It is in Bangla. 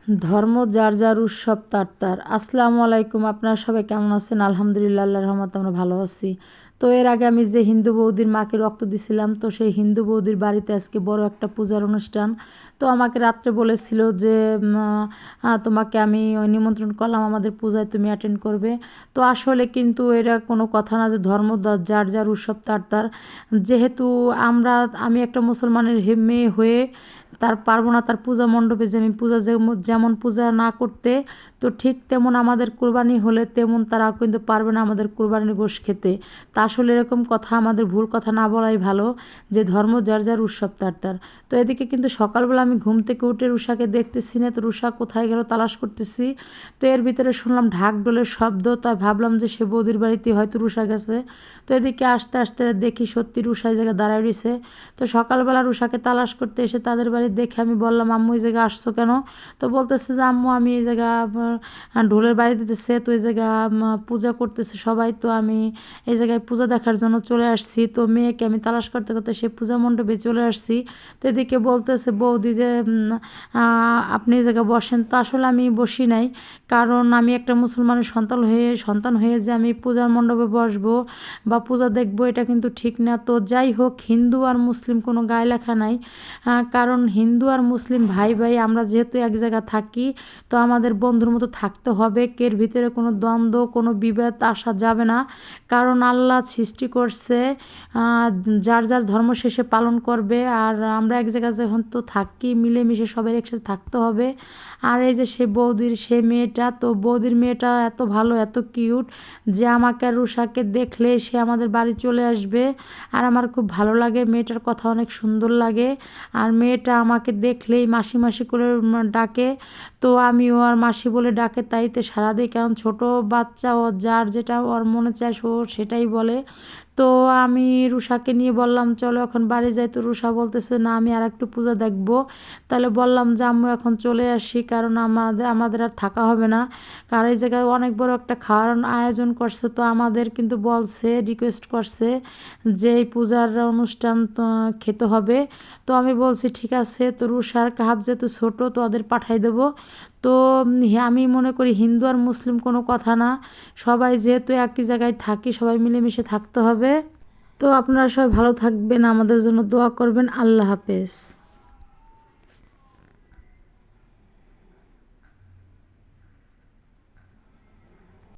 ধর্ম যার যার উৎসব তার তার। আসসালামু আলাইকুম, আপনারা সবাই কেমন আছেন? আলহামদুলিল্লাহ, আল্লাহর রহমতে আমরা ভালো আছি। তো এর আগে আমি যে হিন্দু বৌদির মাকে রক্ত দিছিলাম, তো সেই হিন্দু বৌদির বাড়িতে আজকে বড় একটা পূজার অনুষ্ঠান। তো আমাকে রাত্রে বলেছিল যে তোমাকে আমি নিমন্ত্রণ করলাম আমাদের পূজায়, তুমি অ্যাটেন্ড করবে। তো আসলে কিন্তু এরা কোনো কথা না যে ধর্ম যার যার উৎসব তার তার। যেহেতু আমি একটা মুসলমানের মেয়ে হয়ে তার পারবো না তার পূজা মণ্ডপে যে আমি পূজা যেমন পূজা না করতে, তো ঠিক তেমন আমাদের কোরবানি হলে তেমন তারা কিন্তু পারবে না আমাদের কোরবানির গোশত খেতে। তা আসলে এরকম কথা আমাদের ভুল কথা না বলাই ভালো, যে ধর্ম যার যার উৎসব তার তার। তো এদিকে কিন্তু সকালবেলা আমি ঘুম থেকে উঠে রুষাকে দেখতেছি না, তো রুষা কোথায় গেল তালাশ করতেছি। তো এর ভিতরে শুনলাম ঢাক ঢোলের শব্দ, তাই ভাবলাম যে সে বৌদির বাড়িতে হয়তো রুষা গেছে। তো এদিকে আস্তে আস্তে দেখি সত্যি রুষা এই জায়গায় দাঁড়ায় রয়েছে। তো সকালবেলা রুষাকে তালাশ করতে এসে তাদের বাড়ি দেখে আমি বললাম, আম্মু এই জায়গায় আসছো কেন? তো বলতেছে যে আম্মু আমি এই জায়গা ঢোলের বাড়ি দিতেছে, তো এই জায়গা পূজা করতেছে সবাই, তো আমি এই জায়গায় পূজা দেখার জন্য চলে আসছি। তো মেয়েকে আমি তালাশ করতে করতে সে পূজা মণ্ডপে চলে আসছি। তো এদিকে বলতেছে বৌদি যে আপনি এই জায়গায় বসেন। তো আসলে আমি বসি নাই, কারণ আমি একটা মুসলমানের সন্তান হয়ে যে আমি পূজার মণ্ডপে বসবো বা পূজা দেখবো, এটা কিন্তু ঠিক না। তো যাই হোক, হিন্দু আর মুসলিম কোনো গায়ে লেখা নাই, কারণ হিন্দু আর মুসলিম ভাই ভাই আমরা যেহেতু এক জায়গায় থাকি, তো আমাদের বন্ধুর মতো থাকতে হবে। এর ভিতরে কোনো দ্বন্দ্ব কোনো বিভেদ আসা যাবে না, কারণ আল্লাহ সৃষ্টি করছে যার যার ধর্ম শেষে পালন করবে। আর আমরা এক জায়গায় যখন তো থাকি মিলেমিশে সবাই একসাথে থাকতে হবে। আর এই যে সে মেয়েটা, তো বৌদির মেয়েটা এত ভালো এত কিউট যে আমাকে আর রুষাকে দেখলে সে আমাদের বাড়ি চলে আসবে। আর আমার খুব ভালো লাগে, মেয়েটার কথা অনেক সুন্দর লাগে। আর মেয়েটা আমাকে দেখলেই মাসি মাসি করে ডাকে, তো আমিও আর মাসি বলে ডাকে, তাইতে সারা দিই, কারণ ছোট বাচ্চা ও যার যেটা ওর মনে চায় সেটাই বলে। তো আমি রুষাকে নিয়ে বললাম চলো এখন বাড়ি যাই। তো রুষা বলতেছে না আমি আর একটু পূজা দেখবো। তাহলে বললাম যে আম্মু এখন চলে আসি, কারণ আমাদের আর থাকা হবে না, কারণ এই জায়গায় অনেক বড় একটা খাওয়ার আয়োজন করছে। তো আমাদের কিন্তু বলছে, রিকোয়েস্ট করছে যে এই পূজার অনুষ্ঠান তো খেতে হবে। তো আমি বলছি ঠিক আছে। তো রুষার কাহাব যেহেতু ছোটো, তো ওদের পাঠাই দেবো। তো আমি মনে করি হিন্দু আর মুসলিম কোনো কথা না, সবাই যেহেতু একই জায়গায় থাকি সবাই মিলেমিশে থাকতে হবে। তো আপনারা সবাই ভালো থাকবেন, আমাদের জন্য দোয়া করবেন। আল্লাহ হাফেজ।